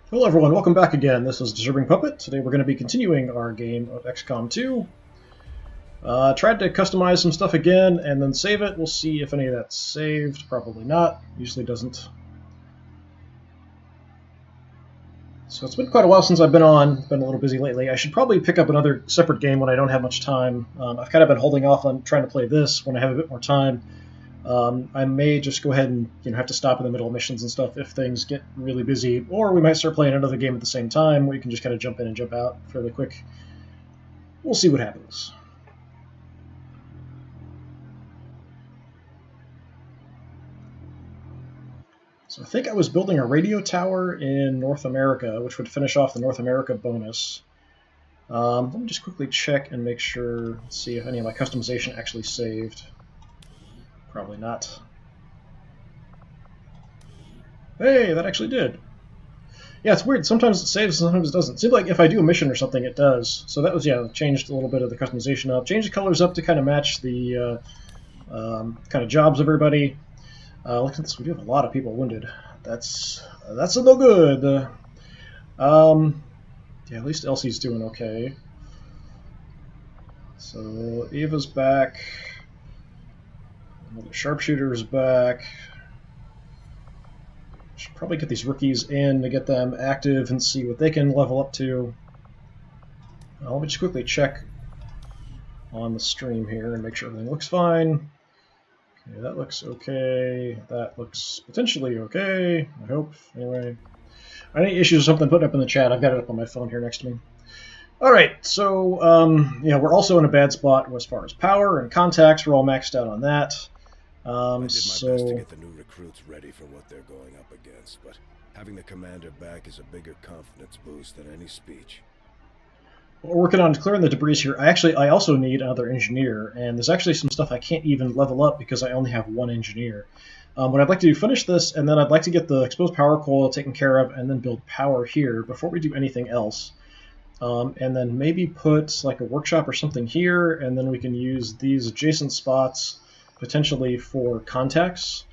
Hello everyone, welcome back again. This is DisturbingPuppet. Today we're going to be continuing our game of XCOM 2. Tried to customize some stuff again and then save it. We'll see if any of that's saved. Probably not. Usually doesn't. So it's been quite a while since I've been on. Been a little busy lately. I should probably pick up another separate game when I don't have much time. I've kind of been holding off on trying to play this when I have a bit more time. I may just go ahead and have to stop in the middle of missions and stuff if things get really busy, or we might start playing another game at the same time where you can just kind of jump in and jump out fairly quick. We'll see what happens. So I think I was building a radio tower in North America, which would finish off the North America bonus. Let me just quickly check and make sure, see if any of my customization actually saved. Probably not. Hey, that actually did. Yeah, it's weird. Sometimes it saves, sometimes it doesn't. Seems like if I do a mission or something, it does. So that was, changed a little bit of the customization up. Changed the colors up to kind of match the kind of jobs of everybody. Look at this, we do have a lot of people wounded. That's no good. Yeah, at least Elsie's doing okay. So Eva's back. The sharpshooter's back. Should probably get these rookies in to get them active and see what they can level up to. Let me just quickly check on the stream here and make sure everything looks fine. Okay, that looks okay. That looks potentially okay, I hope. Anyway, any issues or something, put it up in the chat. I've got it up on my phone here next to me. Alright, so we're also in a bad spot as far as power and contacts. We're all maxed out on that. I did my best to get the new recruits ready for what they're going up against, but having the commander back is a bigger confidence boost than any speech. We're working on clearing the debris here. I also need another engineer, and there's actually some stuff I can't even level up because I only have one engineer. What I'd like to do, finish this, and then I'd like to get the exposed power coil taken care of, and then build power here before we do anything else. And then maybe put like a workshop or something here, and then we can use these adjacent spots potentially for contacts,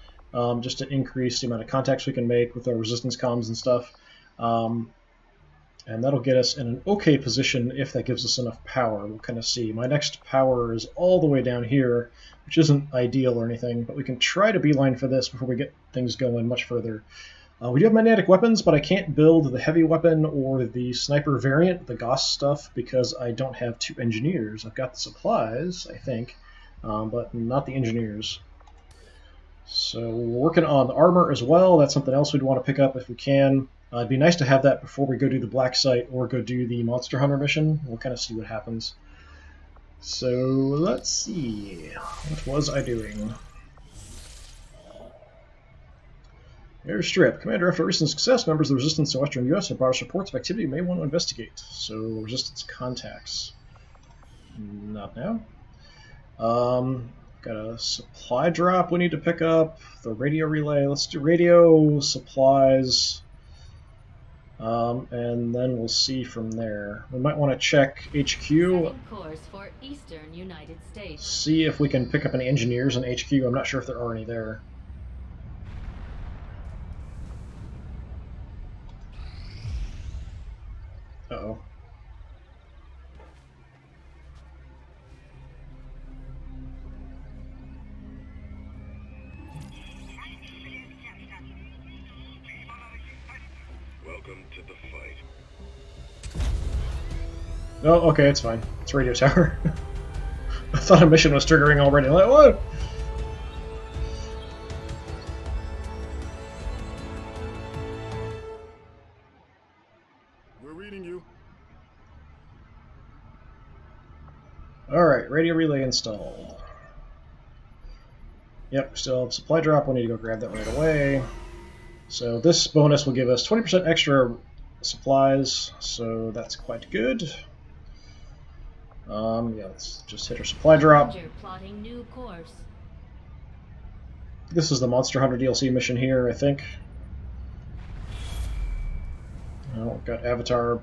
just to increase the amount of contacts we can make with our resistance comms and stuff. And that'll get us in an okay position if that gives us enough power. We'll kind of see. My next power is all the way down here, which isn't ideal or anything, but we can try to beeline for this before we get things going much further. We do have magnetic weapons, but I can't build the heavy weapon or the sniper variant, the Gauss stuff, because I don't have two engineers. I've got the supplies, I think, but not the engineers. So we're working on the armor as well. That's something else we'd want to pick up if we can. It'd be nice to have that before we go do the Black Site or go do the Monster Hunter mission. We'll kind of see what happens. So let's see. What was I doing? Airstrip. Commander, after recent success, members of the Resistance in Western U.S. have brought us reports of activity you may want to investigate. So, Resistance contacts. Not now. Got a supply drop we need to pick up. The radio relay. Let's do radio, supplies, and then we'll see from there. We might want to check HQ. Course for Eastern United States. See if we can pick up any engineers in HQ. I'm not sure if there are any there. Uh-oh. Welcome to the fight. Oh, okay, it's fine. It's radio tower. I thought a mission was triggering already. I'm like, what? We're reading you. Alright, radio relay installed. Yep, still have supply drop. We'll need to go grab that right away. So this bonus will give us 20% extra supplies, so that's quite good. Yeah, let's just hit our supply drop. Plotting new course. This is the Monster Hunter DLC mission here, I think. We've got Avatar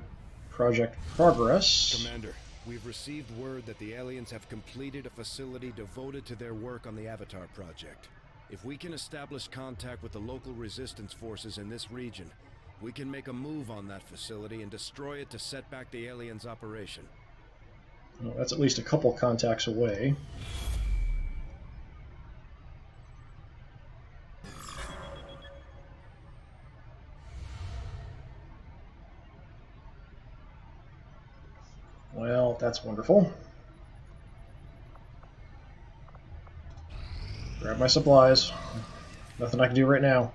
Project Progress. Commander, we've received word that the aliens have completed a facility devoted to their work on the Avatar Project. If we can establish contact with the local resistance forces in this region, We can make a move on that facility and destroy it to set back the aliens' operation. Well, that's at least a couple contacts away. Well, that's wonderful. Grab my supplies. Nothing I can do right now.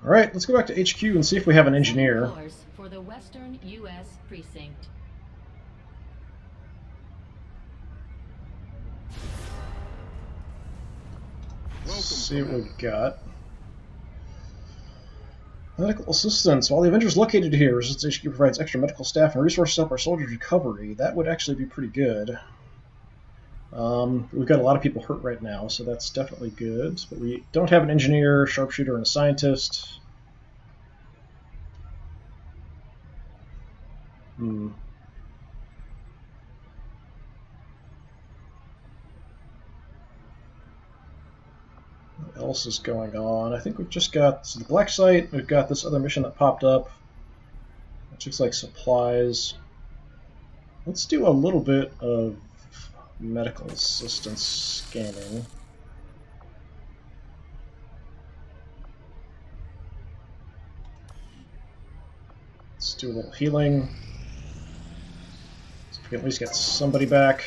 Alright, let's go back to HQ and see if we have an engineer. Course for the Western U.S. precinct. Let's see what we've got. Medical assistance. While the Avengers located here, Resistance HQ provides extra medical staff and resources to help our soldiers' recovery. That would actually be pretty good. We've got a lot of people hurt right now, so that's definitely good. But we don't have an engineer, sharpshooter, and a scientist. What else is going on? I think we've just got the black site. We've got this other mission that popped up, which looks like supplies. Let's do a little bit of medical assistance scanning. Let's do a little healing. So we can at least get somebody back.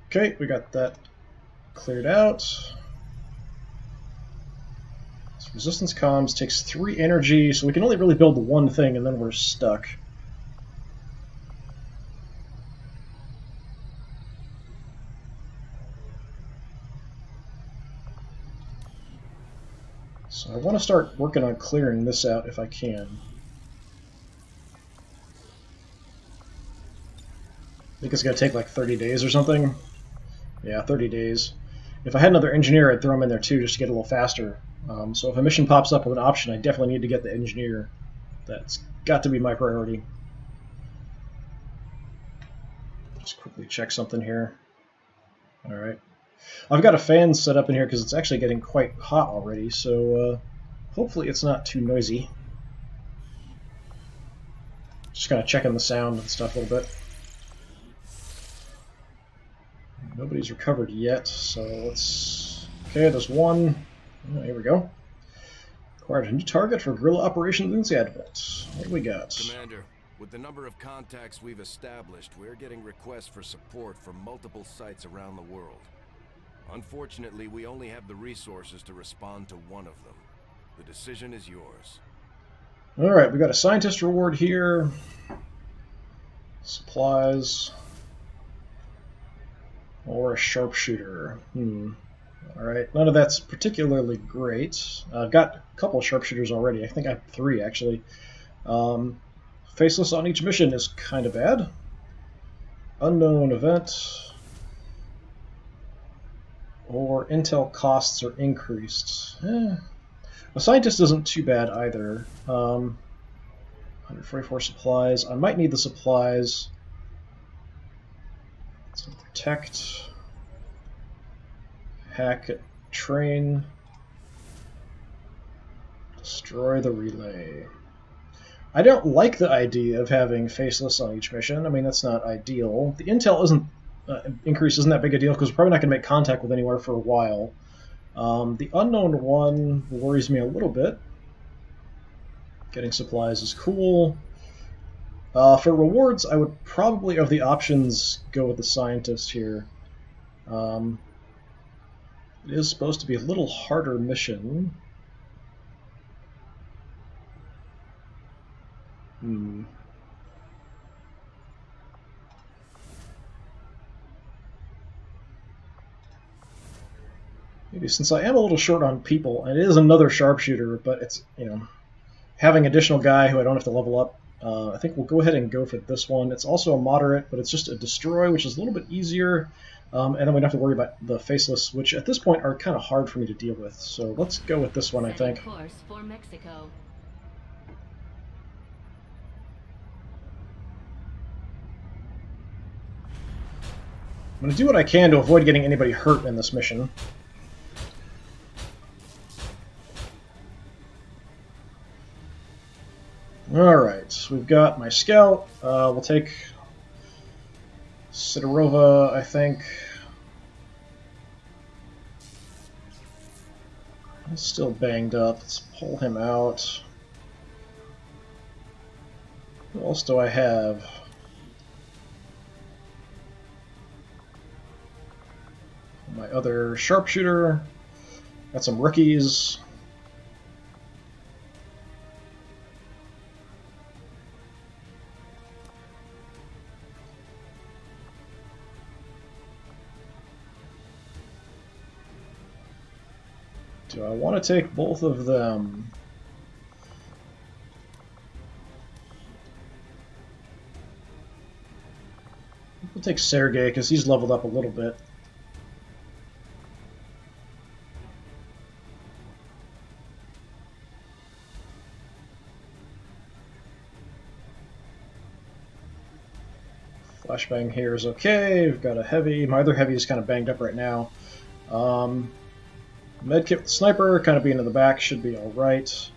Okay, we got that cleared out. So resistance comms takes 3 energy, so we can only really build one thing and then we're stuck. So I want to start working on clearing this out if I can. I think it's going to take like 30 days or something. Yeah, 30 days. If I had another engineer, I'd throw him in there too, just to get a little faster. So if a mission pops up with an option, I definitely need to get the engineer. That's got to be my priority. Just quickly check something here. Alright. I've got a fan set up in here because it's actually getting quite hot already, so hopefully it's not too noisy. Just kind of checking the sound and stuff a little bit. Nobody's recovered yet, so let's... Okay, there's one. Oh, here we go. Acquired a new target for guerrilla operations in Seattle. What do we got? Commander, with the number of contacts we've established, we're getting requests for support from multiple sites around the world. Unfortunately, we only have the resources to respond to one of them. The decision is yours. Alright, we got a scientist reward here. Supplies. Or a sharpshooter. Alright, none of that's particularly great. I've got a couple of sharpshooters already. I think I have 3, actually. Faceless on each mission is kind of bad. Unknown event. Or intel costs are increased. A scientist isn't too bad either. 144 supplies. I might need the supplies. So protect, hack, train, destroy the relay. I don't like the idea of having faceless on each mission. I mean, that's not ideal. The intel increase isn't that big a deal because we're probably not going to make contact with anywhere for a while. The unknown one worries me a little bit. Getting supplies is cool. For rewards, I would probably, of the options, go with the scientist here. It is supposed to be a little harder mission. Maybe since I am a little short on people, and it is another sharpshooter, but it's, having additional guy who I don't have to level up, I think we'll go ahead and go for this one. It's also a moderate, but it's just a destroy, which is a little bit easier. And then we don't have to worry about the faceless, which at this point are kind of hard for me to deal with. So let's go with this one, I think. Course for Mexico. I'm going to do what I can to avoid getting anybody hurt in this mission. Alright, we've got my scout. We'll take Sidorova, I think. He's still banged up. Let's pull him out. Who else do I have? My other sharpshooter. Got some rookies. Do I want to take both of them? We'll take Sergei because he's leveled up a little bit. Flashbang here is okay. We've got a heavy. My other heavy is kind of banged up right now. Medkit with the sniper, kind of being in the back, should be alright.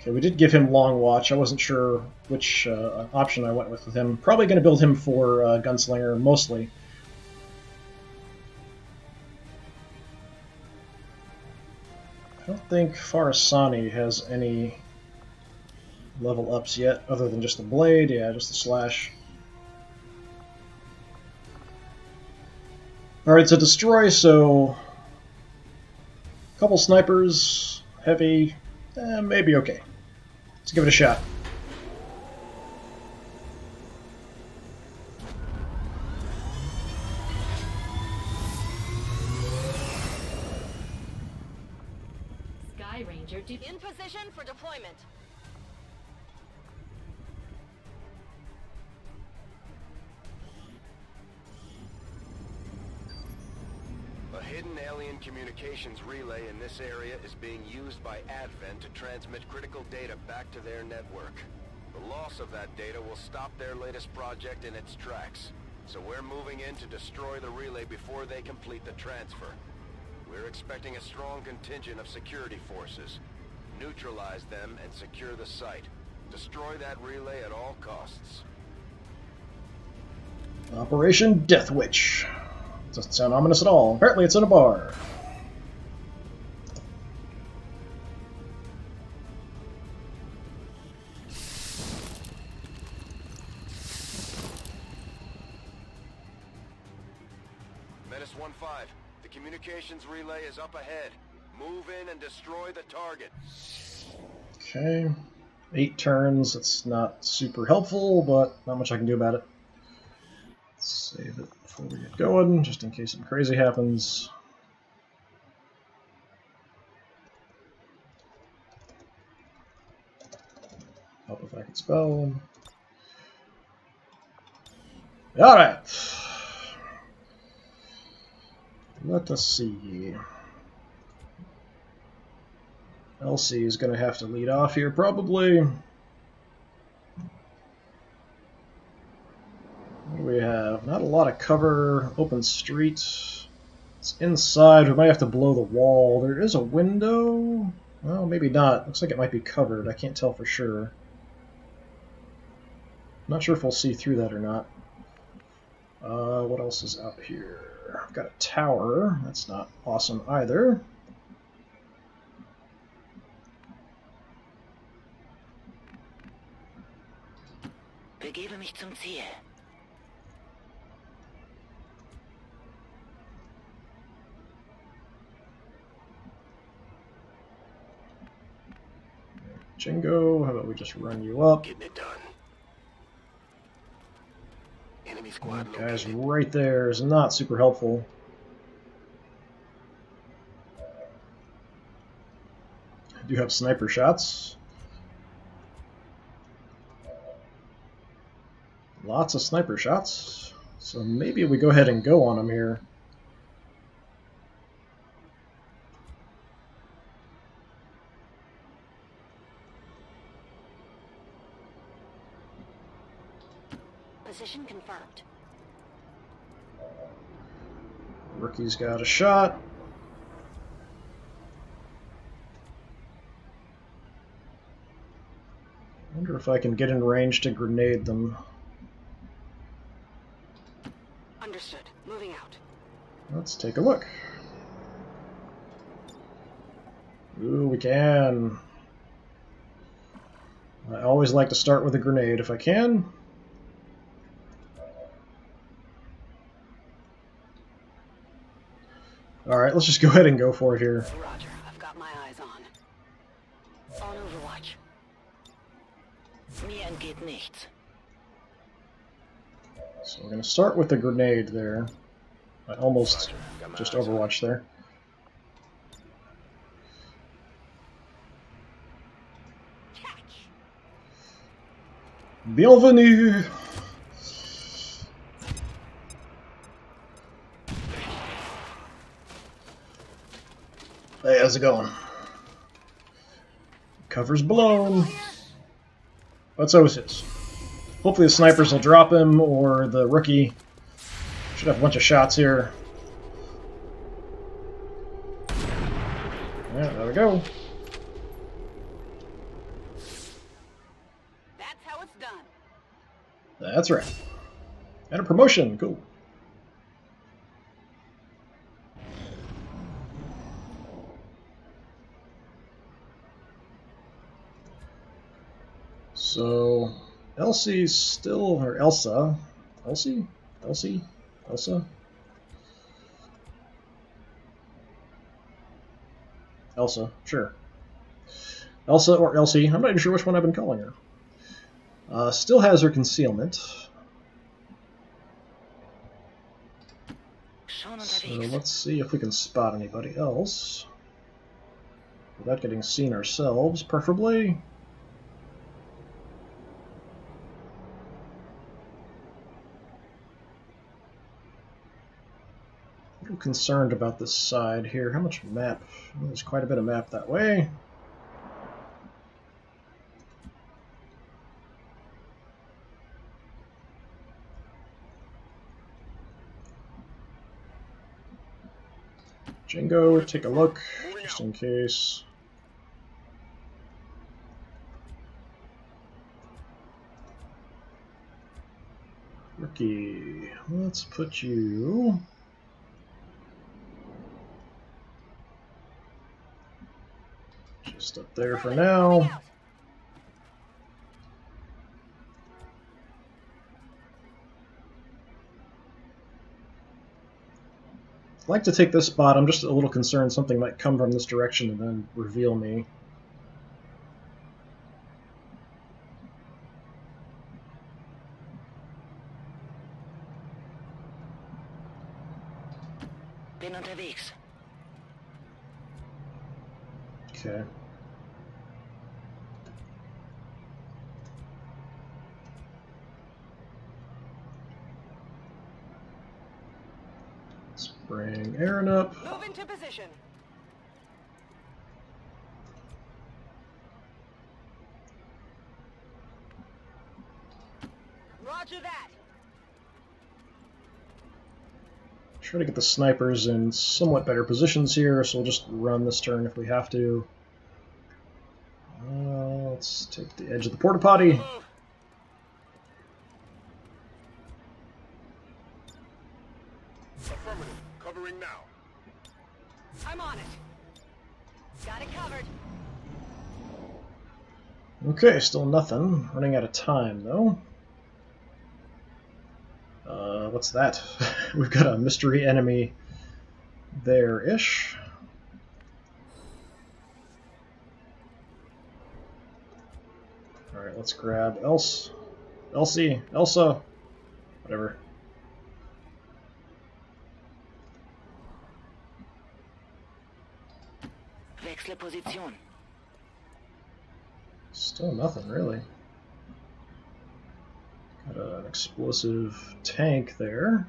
Okay, we did give him Long Watch. I wasn't sure which option I went with him. Probably going to build him for Gunslinger, mostly. I don't think Farasani has any level ups yet, other than just the blade. Yeah, just the slash. Alright, so destroy, so a couple snipers, heavy, maybe okay. Let's give it a shot. Sky Ranger In position for deployment. A hidden alien communications relay in this area is being used by Advent to transmit critical data back to their network. The loss of that data will stop their latest project in its tracks. So we're moving in to destroy the relay before they complete the transfer. We're expecting a strong contingent of security forces. Neutralize them and secure the site. Destroy that relay at all costs. Operation Death Witch. Doesn't sound ominous at all. Apparently it's in a bar. Menace 1-5, the communications relay is up ahead. Move in and destroy the target. Okay. 8 turns. It's not super helpful, but not much I can do about it. Save it before we get going, just in case something crazy happens. Help if I can spell. Alright. Let us see. Elsie is going to have to lead off here, probably. What do we have? Not a lot of cover. Open street. It's inside. We might have to blow the wall. There is a window. Well, maybe not. Looks like it might be covered. I can't tell for sure. Not sure if we'll see through that or not. What else is out here? I've got a tower. That's not awesome either. Begebe mich zum Ziel. Jingo, how about we just run you up? Getting it done. Enemy squad That guy's located. right there is not super helpful. I do have sniper shots. Lots of sniper shots. So maybe we go ahead and go on him here. Position confirmed. Rookie's got a shot. if I can get in range to grenade them. Understood. Moving out. Let's take a look. Ooh, we can. I always like to start with a grenade if I can. Alright, let's just go ahead and go for it here. Roger. I've got my eyes on. On Overwatch. Mir entgeht nichts. So we're going to start with the grenade there. I almost just Overwatch there. Bienvenue! Hey, how's it going? Cover's blown. That's always his. Hopefully the snipers will drop him, or the rookie. Should have a bunch of shots here. Yeah, there we go. That's how it's done. That's right. And a promotion, cool. So, Elsie's still, or Elsa. Elsie? Elsie? Elsa? Elsa, sure. Elsa or Elsie, I'm not even sure which one I've been calling her. Still has her concealment. Schon So unterwegs. let's see if we can spot anybody else. Without getting seen ourselves, preferably. A little concerned about this side here. How much map? Well, there's quite a bit of map that way. Jingo, take a look, just in case. Rookie, let's put you... just up there for now. I'd like to take this spot. I'm just a little concerned something might come from this direction and then reveal me. Bin unterwegs. Okay. Let's bring Aaron up. Move into position. Roger that. Try to get the snipers in somewhat better positions here, so we'll just run this turn if we have to. Let's take the edge of the porta potty. Affirmative. Covering now. I'm on it. Got it covered. Okay, still nothing. Running out of time though. What's that? We've got a mystery enemy there-ish. Alright, let's grab Elsie, Elsa, whatever. Wechsle Position. Still nothing, really. Got an explosive tank there.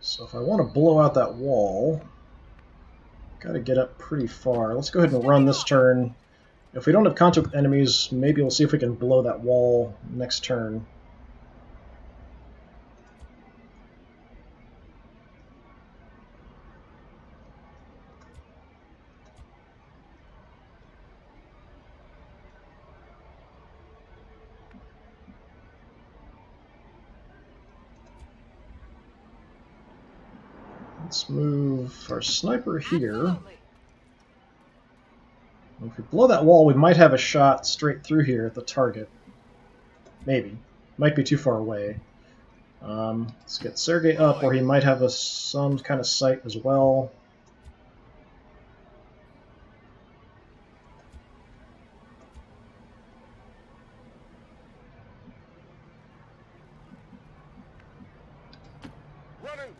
So if I want to blow out that wall, gotta get up pretty far. Let's go ahead and run this turn. If we don't have contact with enemies, maybe we'll see if we can blow that wall next turn. Let's move our sniper here. Absolutely. If we blow that wall, we might have a shot straight through here at the target. Maybe. Might be too far away. Let's get Sergei up, where he might have some kind of sight as well. Running!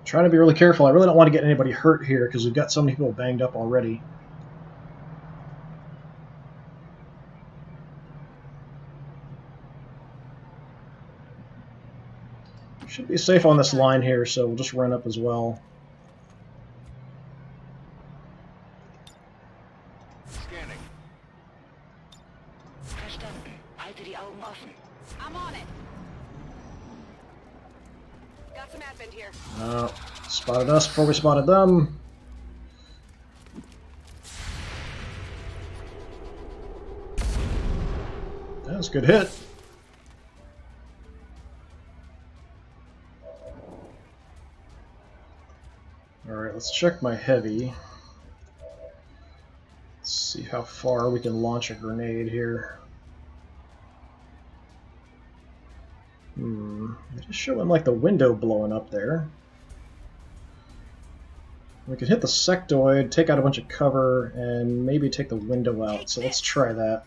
Trying to be really careful. I really don't want to get anybody hurt here because we've got so many people banged up already. Should be safe on this line here, so we'll just run up as well. Scanning. Verstanden. Halte die Augen offen. I'm on it. Got some advent here. Spotted us before we spotted them. That was a good hit. Alright, let's check my heavy. Let's see how far we can launch a grenade here. It is showing like the window blowing up there. We could hit the sectoid, take out a bunch of cover, and maybe take the window out. So let's try that.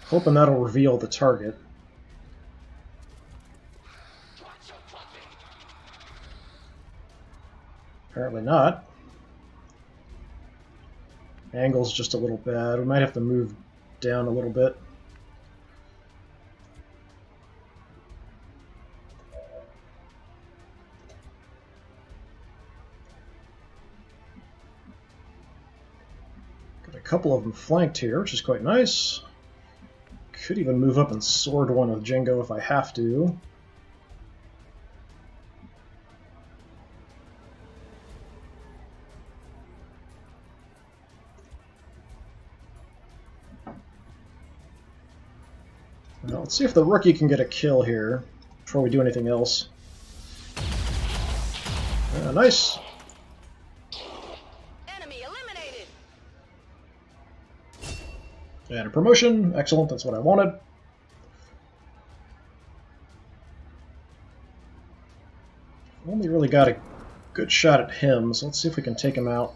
Hoping that'll reveal the target. Apparently not. Angle's just a little bad. We might have to move down a little bit. Got a couple of them flanked here, which is quite nice. Could even move up and sword one with Jingo if I have to. Well, let's see if the rookie can get a kill here before we do anything else. Nice. Enemy eliminated. And a promotion. Excellent, that's what I wanted. Only really got a good shot at him, so let's see if we can take him out.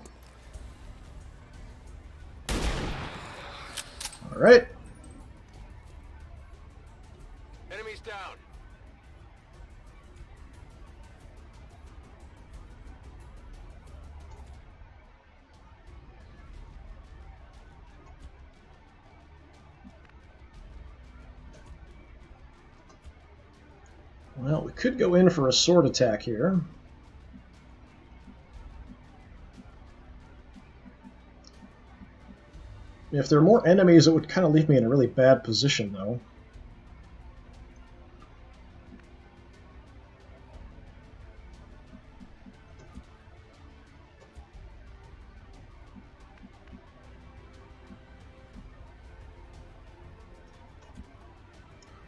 Alright. Enemies down. Well, we could go in for a sword attack here. If there are more enemies, it would kind of leave me in a really bad position, though.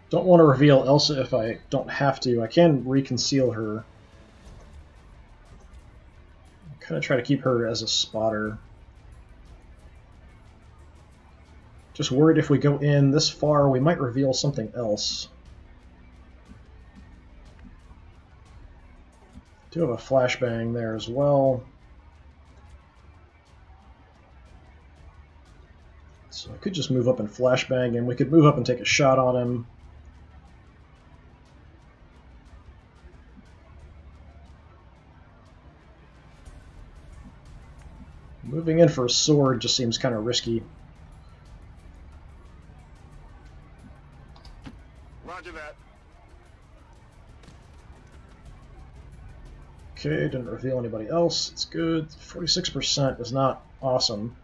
Don't want to reveal Elsa if I don't have to. I can reconceal her. Kind of try to keep her as a spotter. Just worried if we go in this far, we might reveal something else. Do have a flashbang there as well. So I could just move up and flashbang him. We could move up and take a shot on him. Moving in for a sword just seems kind of risky. Roger that. Okay, didn't reveal anybody else. It's good. 46% is not awesome.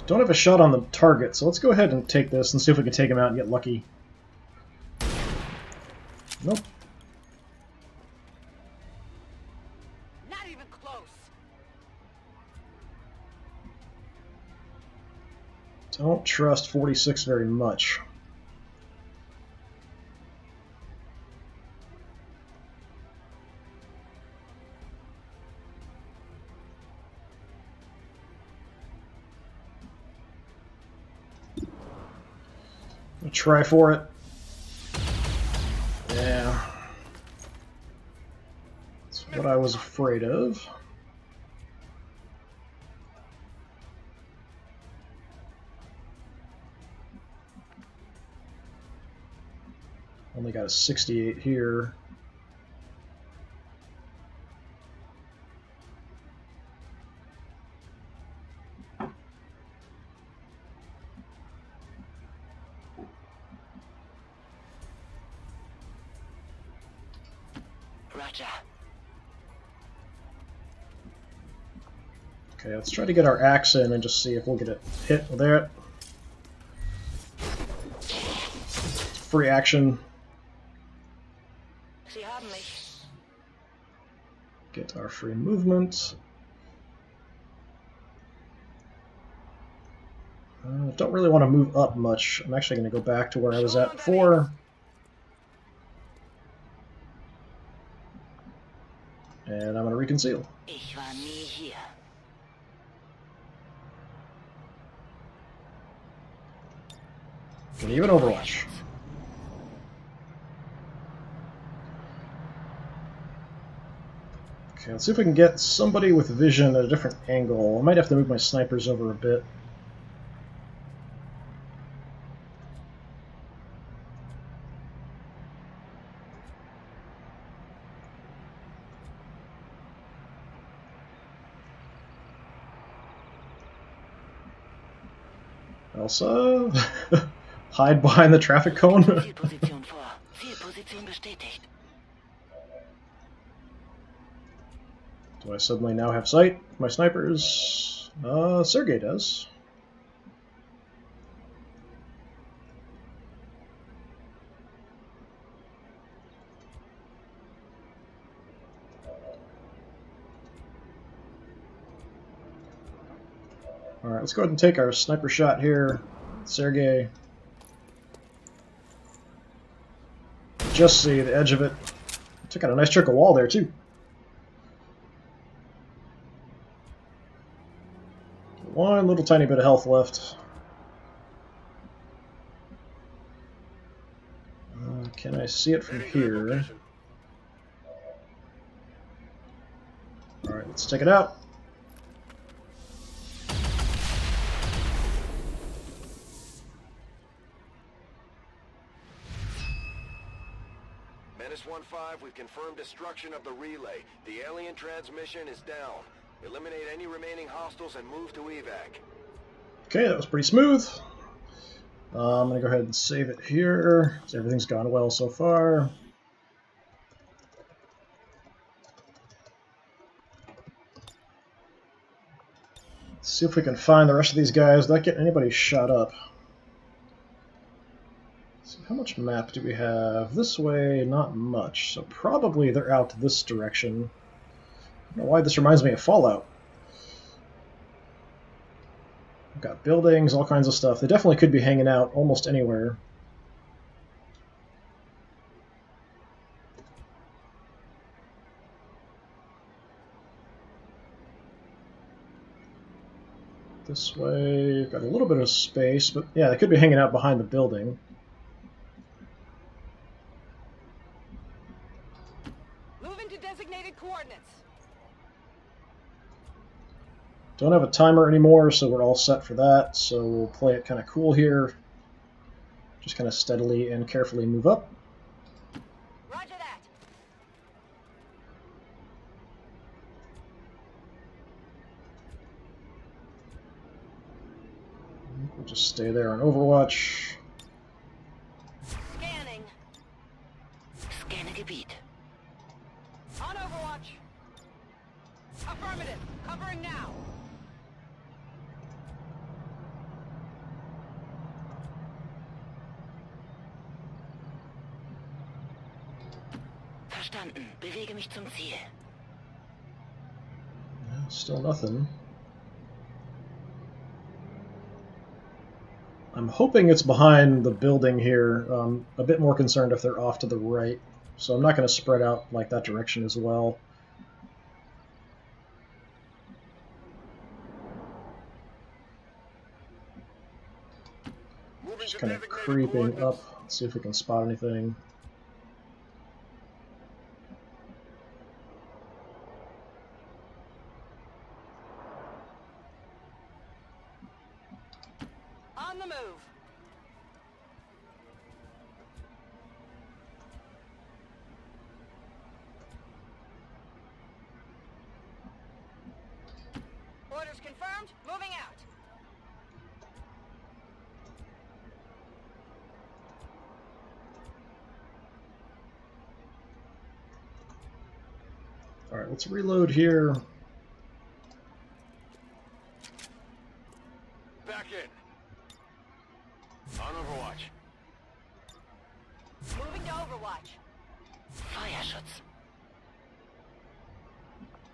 Don't have a shot on the target, so let's go ahead and take this and see if we can take him out and get lucky. Nope. Don't trust 46 very much. I'll try for it. Yeah. That's what I was afraid of. Only got a 68 here. Roger. Okay, let's try to get our axe in and just see if we'll get it hit with it. Free action. Sie haben mich. Get our free movement. Don't really want to move up much. I'm actually going to go back to where I was at before. And I'm going to reconceal. Ich war nie hier. And even Overwatch. Okay, let's see if we can get somebody with vision at a different angle. I might have to move my snipers over a bit. Elsa? Hide behind the traffic cone? Zielposition vor. Zielposition bestätigt. Do I suddenly now have sight? My snipers? Sergey does. Alright, let's go ahead and take our sniper shot here. Sergey. Just see the edge of it. Took out a nice chunk of wall there, too. One little tiny bit of health left. Can I see it from here? Alright, let's take it out. Menace 1-5, we've confirmed destruction of the relay. The alien transmission is down. Eliminate any remaining hostiles and move to evac. Okay, that was pretty smooth. I'm going to go ahead and save it here. So everything's gone well so far. Let's see if we can find the rest of these guys without getting anybody shot up. So how much map do we have? This way, not much. So probably they're out this direction. I don't know why this reminds me of Fallout. We've got buildings, all kinds of stuff. They definitely could be hanging out almost anywhere. This way, got a little bit of space, but yeah, they could be hanging out behind the building. Move into designated coordinates. Don't have a timer anymore, so we're all set for that. So we'll play it kind of cool here. Just kind of steadily and carefully move up. Roger that. We'll just stay there on Overwatch. Scanning. Scanne Gebiet. On Overwatch. Affirmative. Covering now. Verstanden. Bewege mich zum Ziel. Yeah, still nothing. I'm hoping it's behind the building here. A bit more concerned if they're off to the right. So I'm not going to spread out like that direction as well. Just kind of creeping up. Let's see if we can spot anything. On the move. Orders confirmed. Moving out. Alright, let's reload here. Back in. On Overwatch. Moving to Overwatch. Feuerschutz.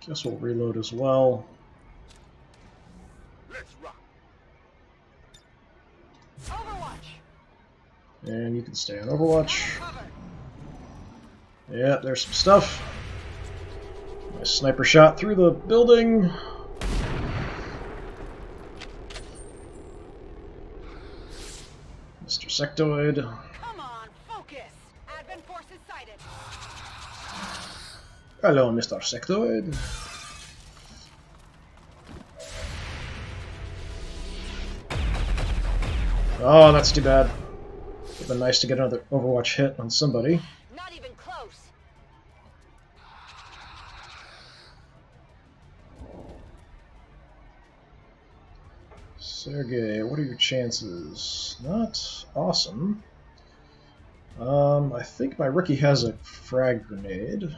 Guess we'll reload as well. Let's rock. Overwatch. And you can stay on Overwatch. Cover. Yeah, there's some stuff. Nice sniper shot through the building. Mr. Sectoid. Come on, focus. Advent forces sighted. Hello, Mr. Sectoid. Oh, that's too bad. Would've been nice to get another Overwatch hit on somebody. Not even close. Sergey, what are your chances? Not awesome. I think my rookie has a frag grenade.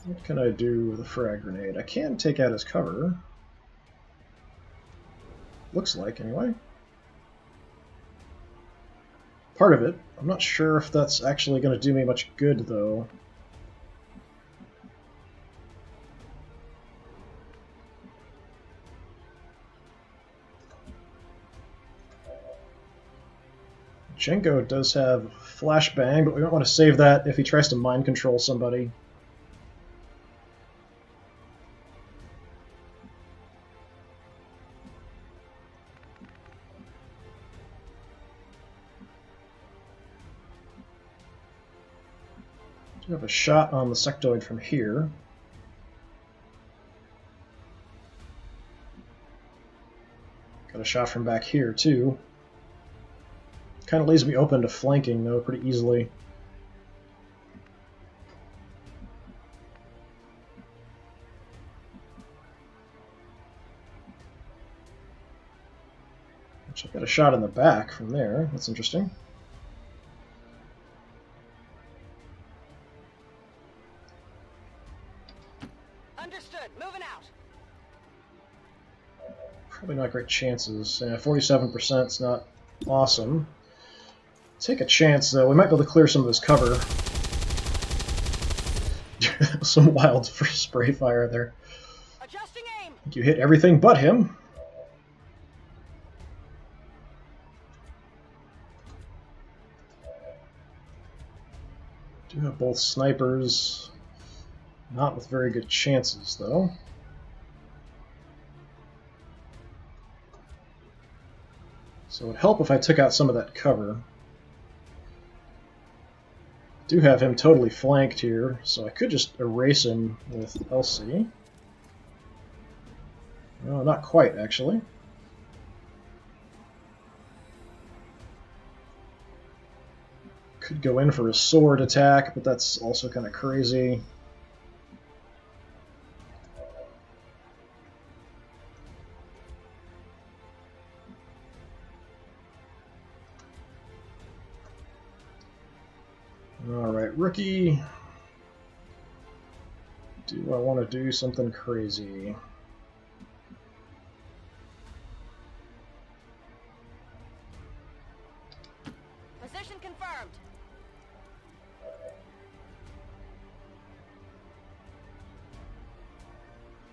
What can I do with a frag grenade? I can take out his cover. Looks like, anyway. Part of it. I'm not sure if that's actually going to do me much good, though. Jenko does have flashbang, but we don't want to save that if he tries to mind control somebody. Do have a shot on the sectoid from here. Got a shot from back here, too. Kind of leaves me open to flanking, though, pretty easily. Which I've got a shot in the back from there. That's interesting. Understood. Moving out. Probably not great chances. 47% is not awesome. Take a chance, though. We might be able to clear some of this cover. Some wild spray fire there. Adjusting aim. I think you hit everything but him. Do have both snipers. Not with very good chances, though. So it would help if I took out some of that cover. Do have him totally flanked here, so I could just erase him with LC. No, not quite, actually. Could go in for a sword attack, but that's also kind of crazy. Alright, rookie. Do I want to do something crazy? Position confirmed.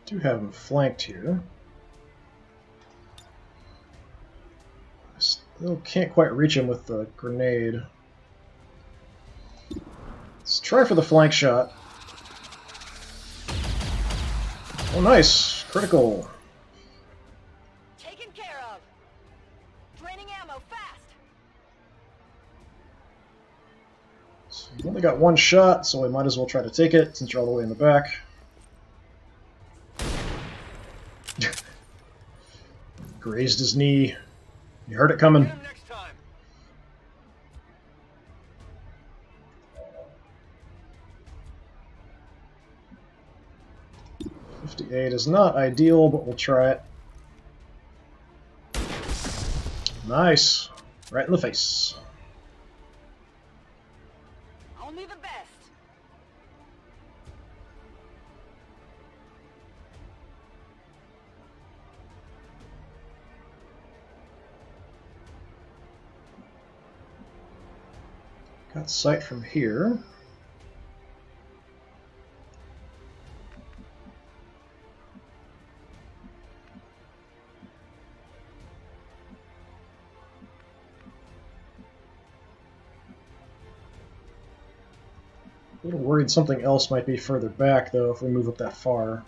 Do have him flanked here. Still can't quite reach him with the grenade. Let's try for the flank shot. Oh, nice! Critical. Taken care of. Draining ammo fast. So we've only got one shot, so we might as well try to take it since you're all the way in the back. Grazed his knee. You heard it coming. Get him next time. 58 is not ideal, but we'll try it. Nice. Right in the face. Only the best. Got sight from here. A little worried something else might be further back, though, if we move up that far.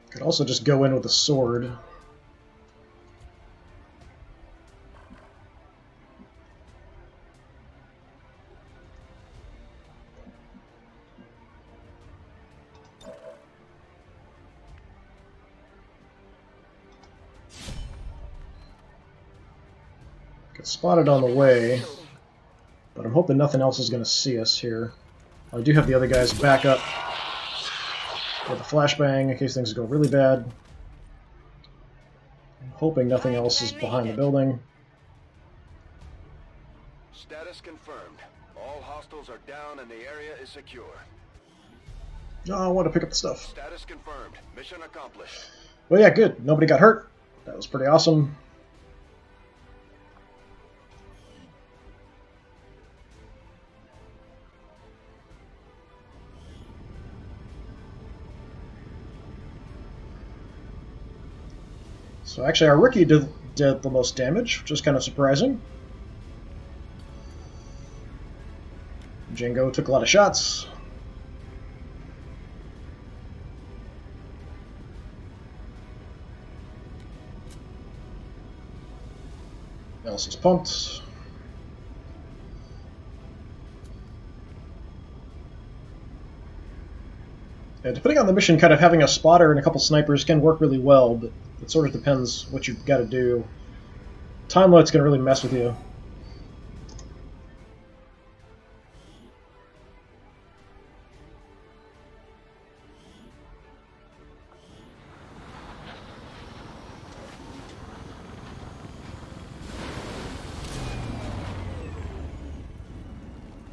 Could also just go in with a sword. Get spotted on the way, but I'm hoping nothing else is going to see us here. I do have the other guys back up with a flashbang in case things go really bad. I'm hoping nothing else is behind the building. Status confirmed. All hostiles are down and the area is secure. Oh, I want to pick up the stuff. Status confirmed. Mission accomplished. Well, yeah, good. Nobody got hurt. That was pretty awesome. So actually our rookie did the most damage, which is kind of surprising. Django took a lot of shots. Else is pumped. Depending on the mission, kind of having a spotter and a couple snipers can work really well, but it sort of depends what you've got to do. Time limit's going to really mess with you.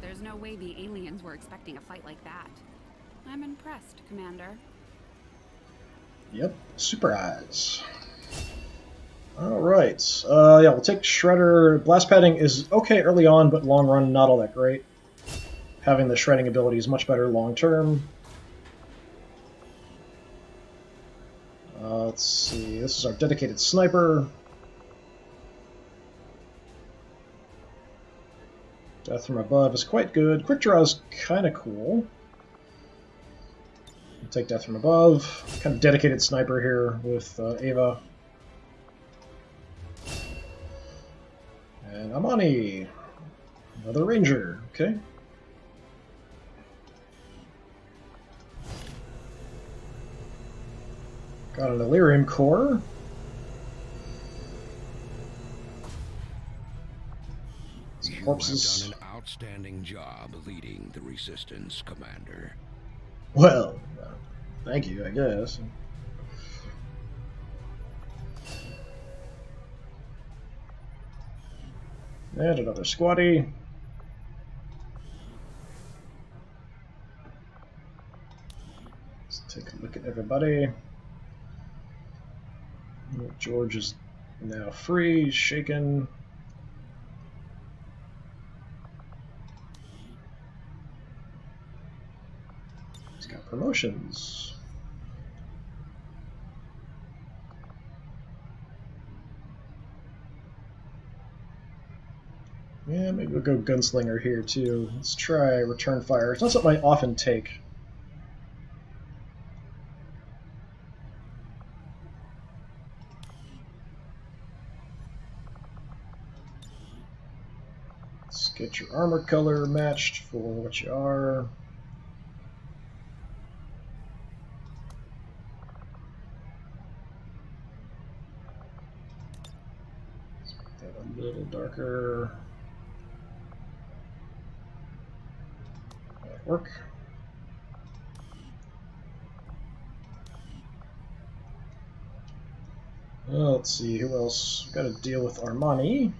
There's no way the aliens were expecting a fight like that. I'm impressed, Commander. Yep, super eyes. Alright, yeah, we'll take Shredder. Blast padding is okay early on, but long run, not all that great. Having the shredding ability is much better long term. Let's see, this is our dedicated sniper. Death from above is quite good. Quick draw is kind of cool. Take death from above. Kind of dedicated sniper here with Ava. And Amani. Another ranger. Okay. Got an Illyrium core. Some corpses. You have done an outstanding job leading the resistance, Commander. Well, thank you, I guess. And another squatty. Let's take a look at everybody. George is Now free, shaken. He's got promotions. Yeah, maybe we'll go Gunslinger here too. Let's try Return Fire. It's not something I often take. Let's get your armor color matched for what you are. Let's make that a little darker. That'll work. Well, let's see, who else? We've got to deal with Armani.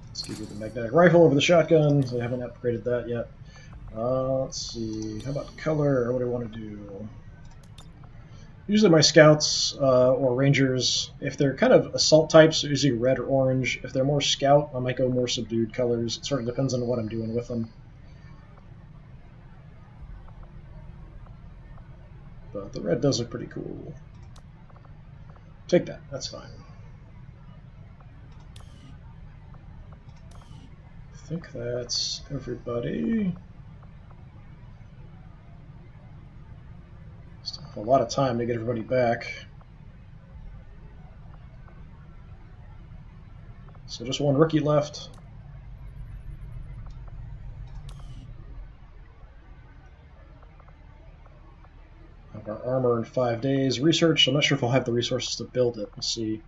Let's give you the magnetic rifle over the shotgun. I haven't upgraded that yet. Let's see, how about color? What do I want to do? Usually my scouts or rangers, if they're kind of assault types, they're usually red or orange. If they're more scout, I might go more subdued colors. It sort of depends on what I'm doing with them. But the red does look pretty cool. Take that, that's fine. I think that's everybody. Still have a lot of time to get everybody back. So just one rookie left. Have our armor in 5 days. Research, I'm not sure if I'll have the resources to build it. We'll see.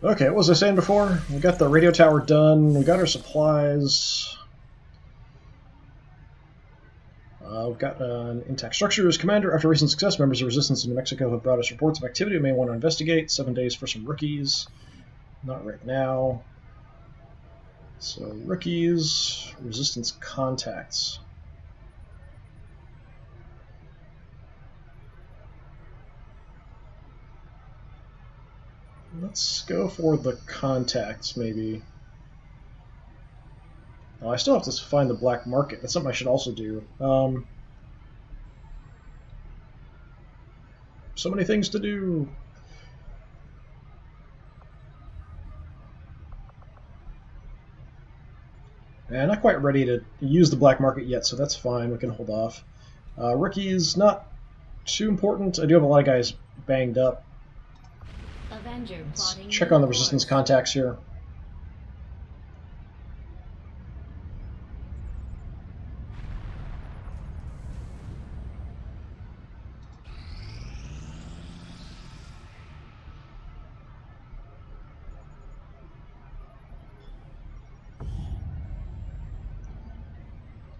Okay, what was I saying before? We got the radio tower done. We got our supplies. We've got an intact structures. Commander, after recent success, members of Resistance in New Mexico have brought us reports of activity we may want to investigate. 7 days for some rookies. Not right now. So, rookies, Resistance contacts. Let's go for the contacts, maybe. Oh, I still have to find the black market. That's something I should also do. So many things to do. And not quite ready to use the black market yet, so that's fine. We can hold off. Rookies, not too important. I do have a lot of guys banged up. Avenger Let's plotting check on the new Resistance course. contacts here.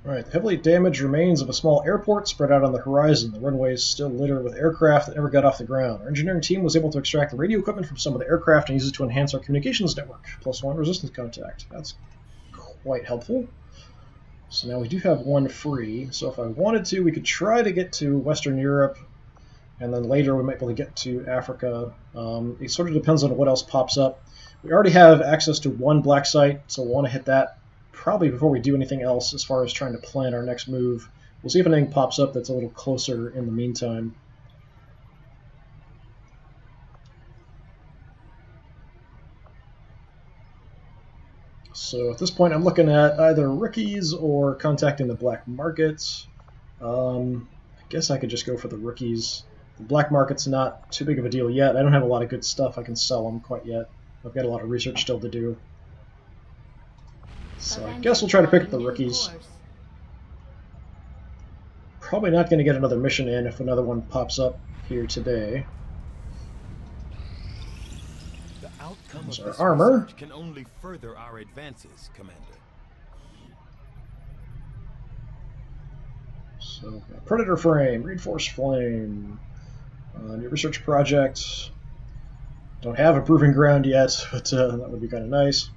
Alright, the heavily damaged remains of a small airport spread out on the horizon. The runways still littered with aircraft that never got off the ground. Our engineering team was able to extract the radio equipment from some of the aircraft and use it to enhance our communications network. +1 resistance contact. That's quite helpful. So now we do have one free. So if I wanted to, we could try to get to Western Europe, and then later we might be able to get to Africa. It sort of depends on what else pops up. We already have access to one black site, so we'll want to hit that probably before we do anything else as far as trying to plan our next move. We'll see if anything pops up that's a little closer in the meantime. So at this point I'm looking at either rookies or contacting the black markets. I guess I could just go for the rookies. The black market's not too big of a deal yet. I don't have a lot of good stuff I can sell them quite yet. I've got a lot of research still to do. So I guess we'll try to pick up the rookies. Probably not going to get another mission in if another one pops up here today. The outcome There's of our this armor. research can only further our advances, Commander. So, Predator frame, reinforced flame. New research project. Don't have a proving ground yet, but that would be kind of nice.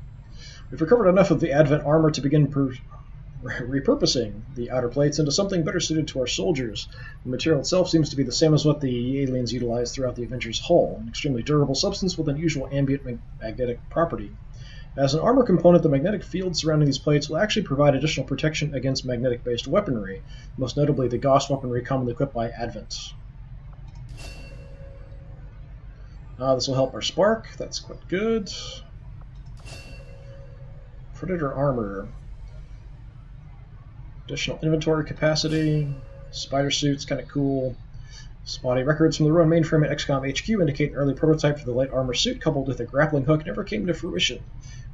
We've recovered enough of the Advent armor to begin repurposing the outer plates into something better suited to our soldiers. The material itself seems to be the same as what the aliens utilized throughout the Avengers' hull, an extremely durable substance with unusual ambient magnetic property. As an armor component, the magnetic field surrounding these plates will actually provide additional protection against magnetic-based weaponry, most notably the Gauss weaponry commonly equipped by Advent. This will help our spark, that's quite good. Predator armor. Additional inventory capacity. Spider suit's kind of cool. Spotty records from the ruined mainframe at XCOM HQ indicate an early prototype for the light armor suit coupled with a grappling hook never came to fruition.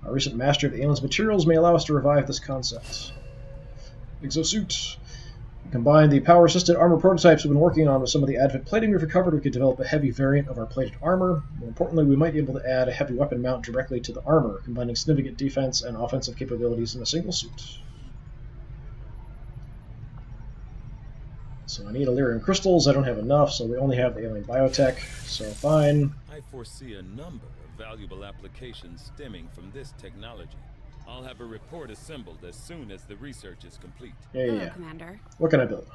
Our recent mastery of the alien's materials may allow us to revive this concept. Exosuit. Combine the power-assisted armor prototypes we've been working on with some of the Advent plating we've recovered, we could develop a heavy variant of our plated armor. More importantly, we might be able to add a heavy weapon mount directly to the armor, combining significant defense and offensive capabilities in a single suit. So I need Illyrium crystals. I don't have enough, so we only have the alien biotech, so fine. I foresee a number of valuable applications stemming from this technology. I'll have a report assembled as soon as the research is complete. Hello, Commander. What can I build?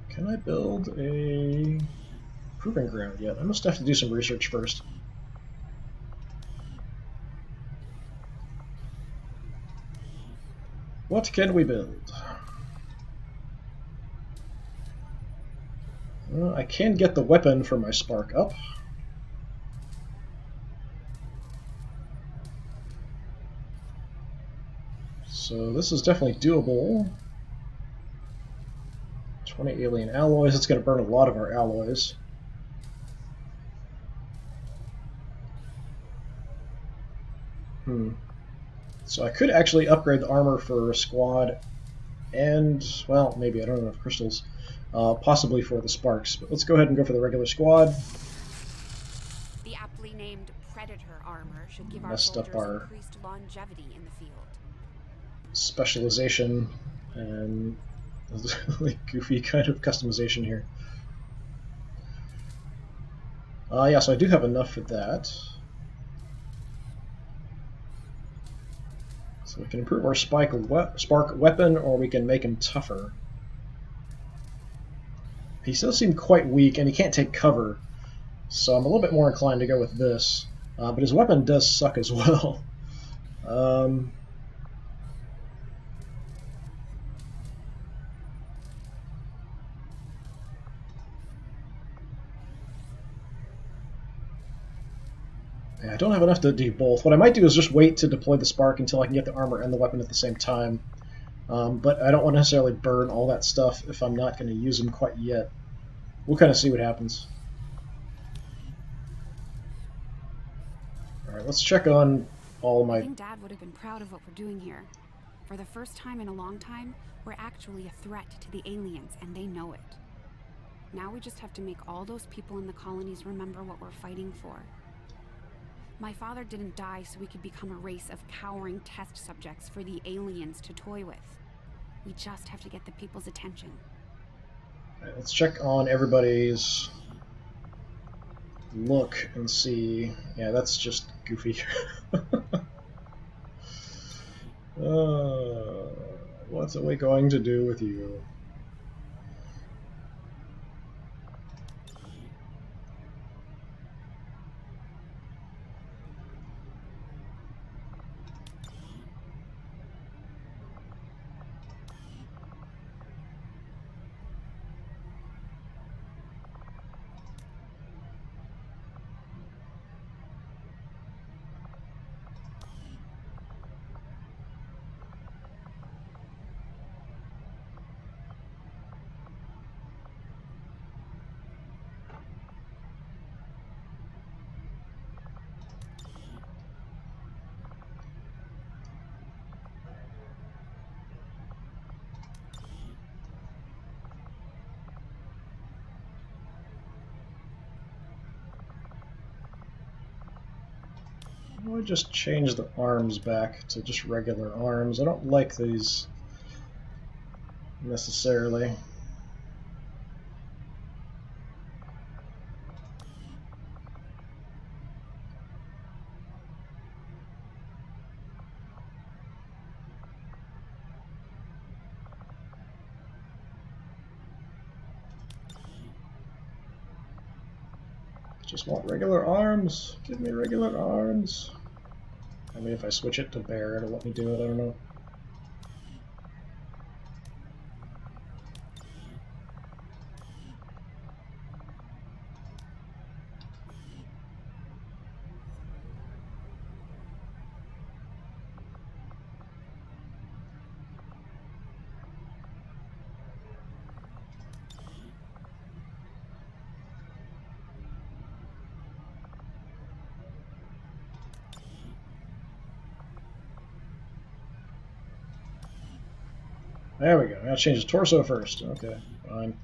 Can I build a proving ground yet? I must have to do some research first. What can we build? Well, I can get the weapon for my spark up. So this is definitely doable. 20 alien alloys. It's going to burn a lot of our alloys. So I could actually upgrade the armor for a squad and, well, maybe, I don't have enough crystals. Possibly for the sparks. But let's go ahead and go for the regular squad. The aptly named Predator armor should give our Messed up soldiers our increased longevity in the field. specialization and like goofy kind of customization here. Yeah, so I do have enough for that. So we can improve our spark weapon, or we can make him tougher. He does seem quite weak, and he can't take cover, so I'm a little bit more inclined to go with this. But his weapon does suck as well. Yeah, I don't have enough to do both. What I might do is just wait to deploy the spark until I can get the armor and the weapon at the same time. But I don't want to necessarily burn all that stuff if I'm not going to use them quite yet. We'll kind of see what happens. Alright, let's check on all my... I think Dad would have been proud of what we're doing here. For the first time in a long time, we're actually a threat to the aliens, and they know it. Now we just have to make all those people in the colonies remember what we're fighting for. My father didn't die so we could become a race of cowering test subjects for the aliens to toy with. We just have to get the people's attention. Alright, let's check on everybody's look and see. Yeah, that's just goofy. What's are we going to do with you? I'll just change the arms back to just regular arms. I don't like these necessarily. Just want regular arms. Give me regular arms. I mean, if I switch it to bear, it'll let me do it. I don't know. There we go. I gotta change his torso first. Okay, fine.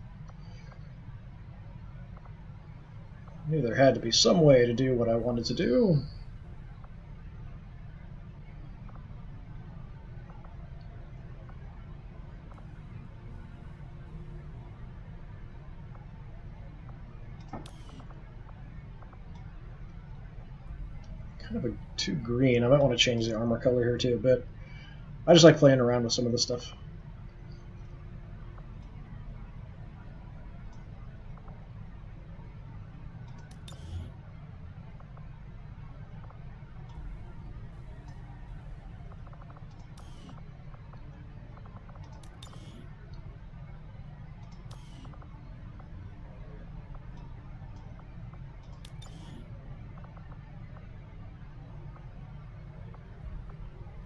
I knew there had to be some way to do what I wanted to do. Kind of too green. I might want to change the armor color here too, but I just like playing around with some of this stuff.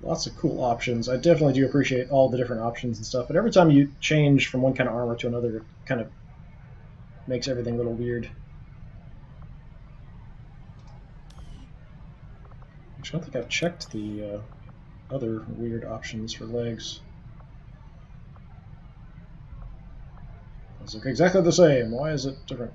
Lots of cool options. I definitely do appreciate all the different options and stuff, but every time you change from one kind of armor to another, it kind of makes everything a little weird. Actually, I don't think I've checked the other weird options for legs. Those look exactly the same. Why is it different?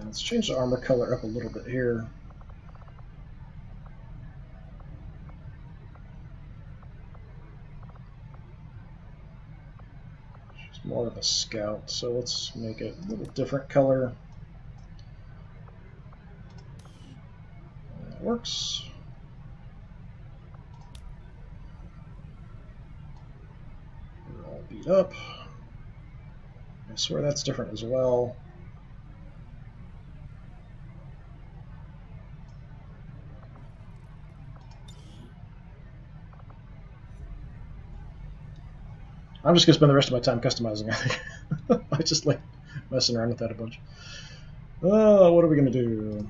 Let's change the armor color up a little bit here. She's more of a scout, so let's make it a little different color. That works. We're all beat up. I swear that's different as well. I'm just going to spend the rest of my time customizing, I think. I just like messing around with that a bunch. Oh, what are we going to do?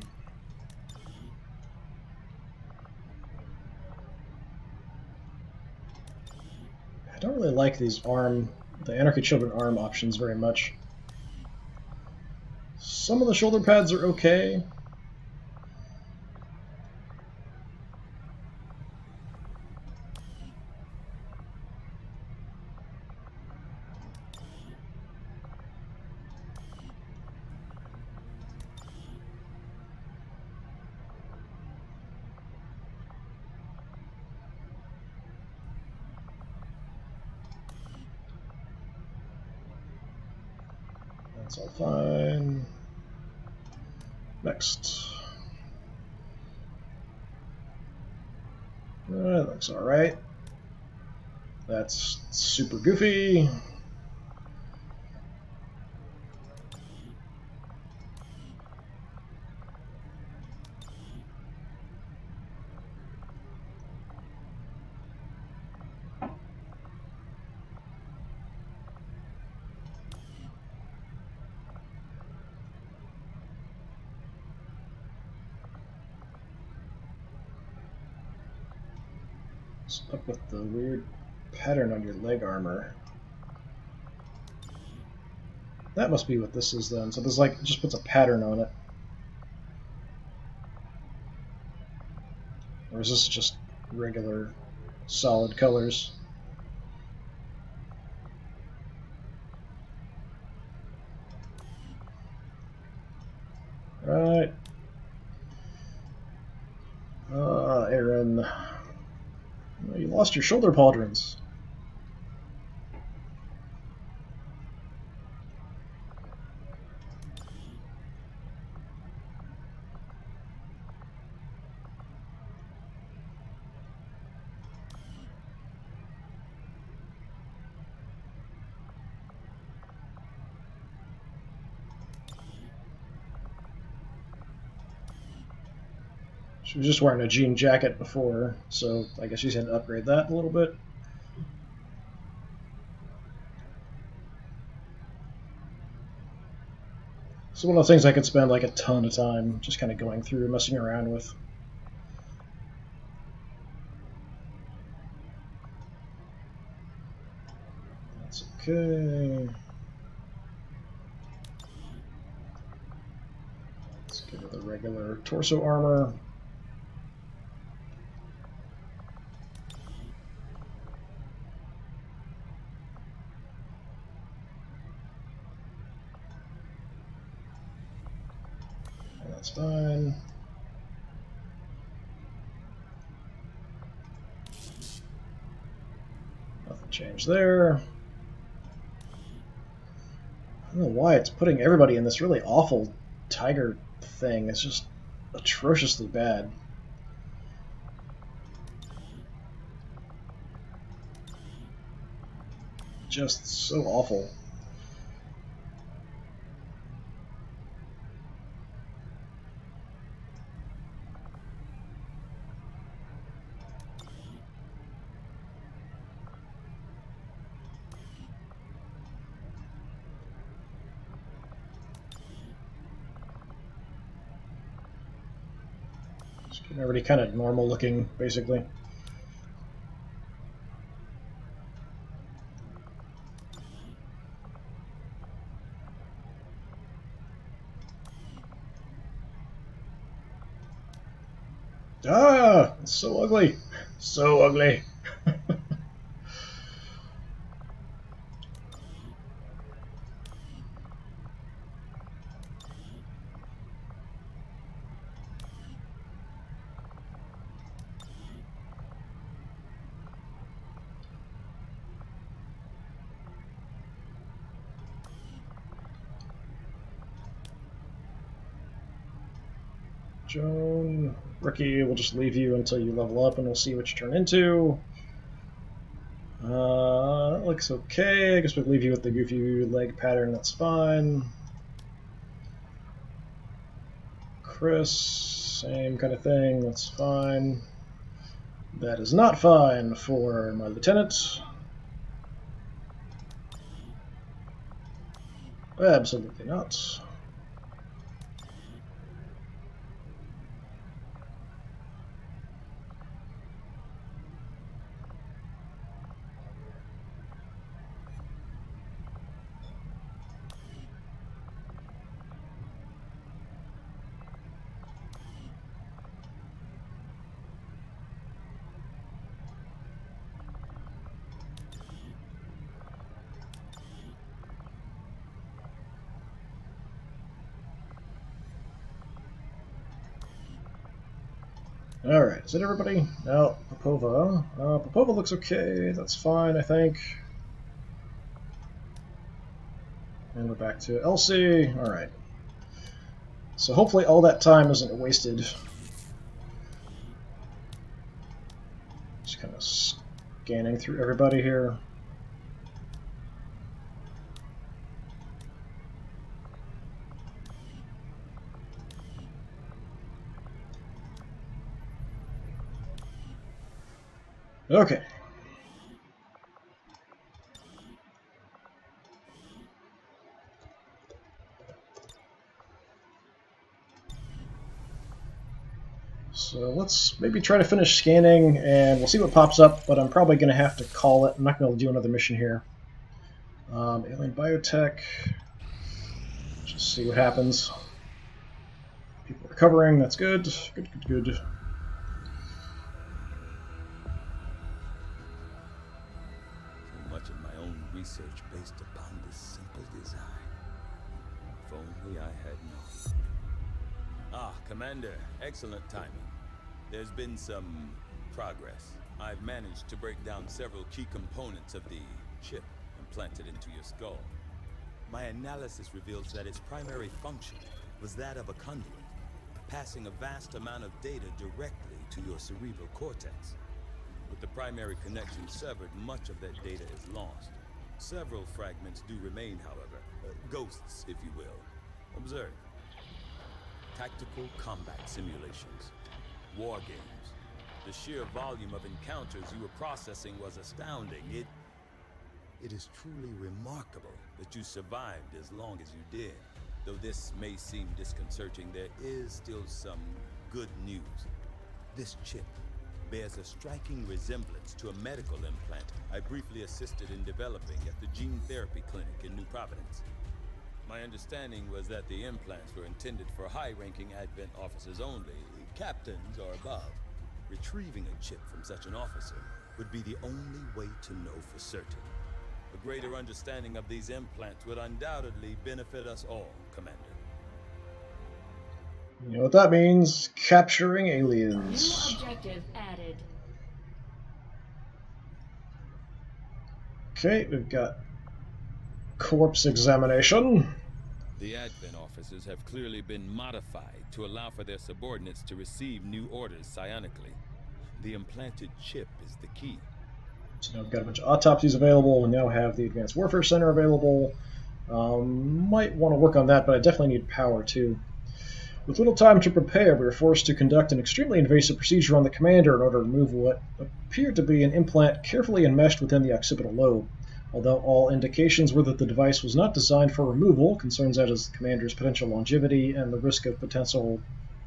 I don't really like these the Anarchy Children arm options very much. Some of the shoulder pads are okay. That's all fine. Next. That looks alright. That's super goofy. What's up with the weird pattern on your leg armor? That must be what this is then. So this like just puts a pattern on it. Or is this just regular solid colors? Right. Aaron. You lost your shoulder pauldrons. She was just wearing a jean jacket before, so I guess she's had to upgrade that a little bit. So one of the things I could spend like a ton of time just kind of going through and messing around with. That's okay. Let's give her the regular torso armor. That's fine. Nothing changed there. I don't know why it's putting everybody in this really awful tiger thing. It's just atrociously bad. Just so awful. Everybody kind of normal looking, basically. Ah, it's so ugly. So ugly. Joan, Ricky, we'll just leave you until you level up and we'll see what you turn into. That looks okay. I guess we'll leave you with the goofy leg pattern, that's fine. Chris, same kind of thing, that's fine. That is not fine for my lieutenant. Absolutely not. Alright, is that everybody? No, Popova. Popova looks okay, that's fine, I think. And we're back to Elsie. Alright. So hopefully all that time isn't wasted. Just kind of scanning through everybody here. Okay. So let's maybe try to finish scanning and we'll see what pops up, but I'm probably going to have to call it. I'm not going to do another mission here. Alien Biotech. Just see what happens. People recovering, that's good. Good, good, good. Research based upon this simple design. If only I had known. Ah, Commander, excellent timing. There's been some progress. I've managed to break down several key components of the chip implanted into your skull. My analysis reveals that its primary function was that of a conduit, passing a vast amount of data directly to your cerebral cortex. With the primary connection severed, much of that data is lost. Several fragments do remain, however. Ghosts, if you will. Observe. Tactical combat simulations. war games. The sheer volume of encounters you were processing was astounding. It is truly remarkable that you survived as long as you did. Though this may seem disconcerting, there is still some good news. This chip bears a striking resemblance to a medical implant I briefly assisted in developing at the gene therapy clinic in New Providence. My understanding was that the implants were intended for high-ranking Advent officers only, captains or above. Retrieving a chip from such an officer would be the only way to know for certain. A greater understanding of these implants would undoubtedly benefit us all, Commander. You know what that means? Capturing aliens. New objective added. Okay, we've got corpse examination. The Advent officers have clearly been modified to allow for their subordinates to receive new orders psionically. The implanted chip is the key. So now we've got a bunch of autopsies available. We now have the Advanced Warfare Center available. Might want to work on that, but I definitely need power too. With little time to prepare, we were forced to conduct an extremely invasive procedure on the commander in order to remove what appeared to be an implant carefully enmeshed within the occipital lobe. Although all indications were that the device was not designed for removal, concerns such as the commander's potential longevity and the risk of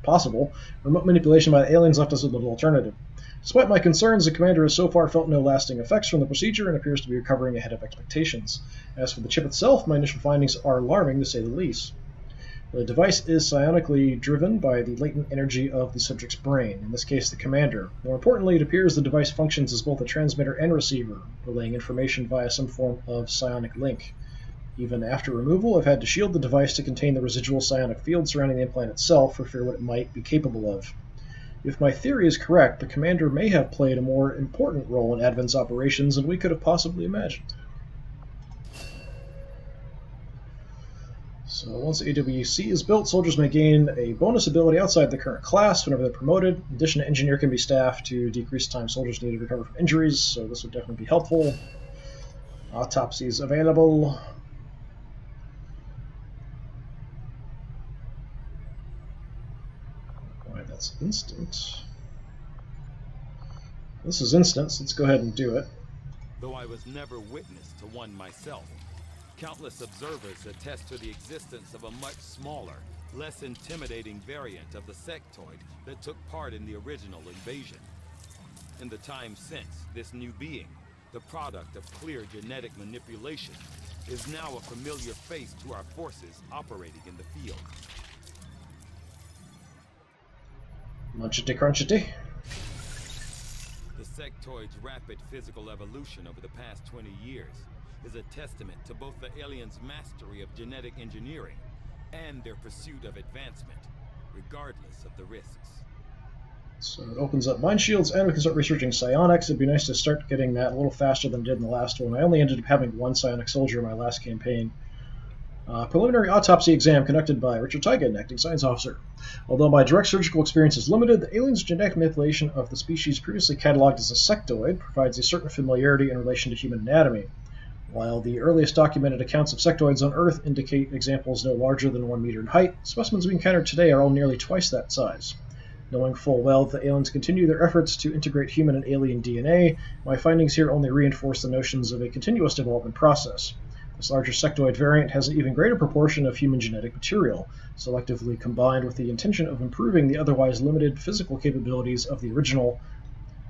possible remote manipulation by the aliens left us with little alternative. Despite my concerns, the commander has so far felt no lasting effects from the procedure and appears to be recovering ahead of expectations. As for the chip itself, my initial findings are alarming to say the least. The device is psionically driven by the latent energy of the subject's brain, in this case the commander. More importantly, it appears the device functions as both a transmitter and receiver, relaying information via some form of psionic link. Even after removal, I've had to shield the device to contain the residual psionic field surrounding the implant itself for fear what it might be capable of. If my theory is correct, the commander may have played a more important role in Advent's operations than we could have possibly imagined. So once AWC is built, soldiers may gain a bonus ability outside the current class whenever they're promoted. In addition, an engineer can be staffed to decrease time soldiers need to recover from injuries, so this would definitely be helpful. Autopsies available. Why, that's instant. This is instant, so let's go ahead and do it. Though I was never witness to one myself, countless observers attest to the existence of a much smaller, less intimidating variant of the sectoid that took part in the original invasion. In the time since, this new being, the product of clear genetic manipulation, is now a familiar face to our forces operating in the field. Munchity crunchity. The sectoid's rapid physical evolution over the past 20 years is a testament to both the aliens' mastery of genetic engineering and their pursuit of advancement, regardless of the risks. So it opens up mind shields, and we can start researching psionics. It'd be nice to start getting that a little faster than it did in the last one. I only ended up having one psionic soldier in my last campaign. Preliminary autopsy exam conducted by Richard Tygan, acting science officer. Although my direct surgical experience is limited, the alien's genetic manipulation of the species previously cataloged as a sectoid provides a certain familiarity in relation to human anatomy. While the earliest documented accounts of sectoids on Earth indicate examples no larger than 1 meter in height, specimens we encountered today are all nearly twice that size. Knowing full well that the aliens continue their efforts to integrate human and alien DNA, my findings here only reinforce the notions of a continuous development process. This larger sectoid variant has an even greater proportion of human genetic material, selectively combined with the intention of improving the otherwise limited physical capabilities of the original,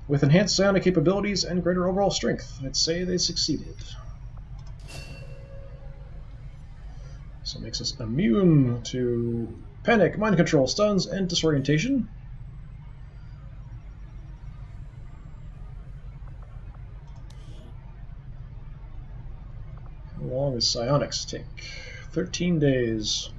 with enhanced psionic capabilities and greater overall strength. I'd say they succeeded. So it makes us immune to panic, mind control, stuns, and disorientation. How long does psionics take? 13 days.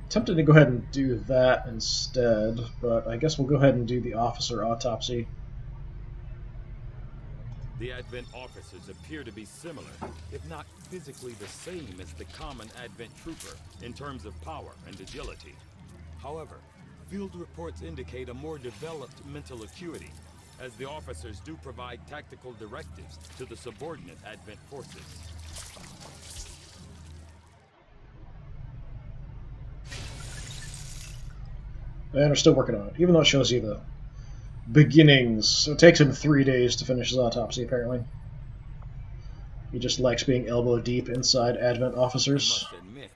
Tempted to go ahead and do that instead, but I guess we'll go ahead and do the officer autopsy. The Advent officers appear to be similar, if not physically the same as the common Advent trooper in terms of power and agility. However, field reports indicate a more developed mental acuity, as the officers do provide tactical directives to the subordinate Advent forces. And we're still working on it, even though it shows you the beginnings. So it takes him 3 days to finish his autopsy, apparently. He just likes being elbow deep inside Advent officers. I must admit,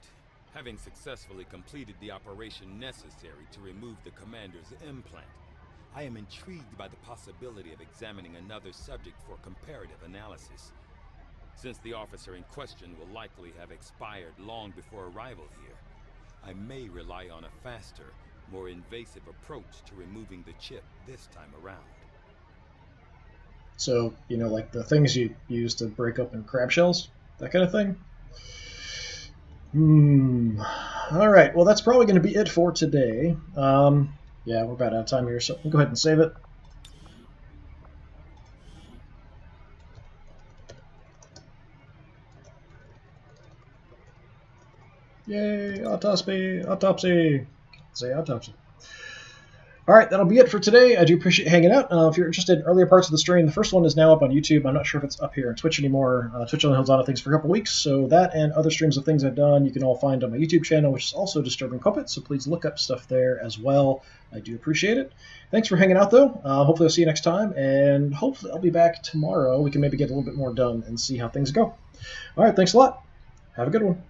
having successfully completed the operation necessary to remove the commander's implant, I am intrigued by the possibility of examining another subject for comparative analysis. Since the officer in question will likely have expired long before arrival here, I may rely on a faster, more invasive approach to removing the chip this time around. So, like the things you use to break open crab shells? That kind of thing? Alright, well that's probably going to be it for today. Yeah, we're about out of time here, so go ahead and save it. Yay, autopsy, autopsy. Say autopsy. Alright, that'll be it for today. I do appreciate hanging out. If you're interested in earlier parts of the stream, the first one is now up on YouTube. I'm not sure if it's up here on Twitch anymore. Twitch only holds on to things for a couple weeks, so that and other streams of things I've done you can all find on my YouTube channel, which is also Disturbing Puppet, so please look up stuff there as well. I do appreciate it. Thanks for hanging out, though. Hopefully I'll see you next time, and hopefully I'll be back tomorrow. We can maybe get a little bit more done and see how things go. Alright, thanks a lot. Have a good one.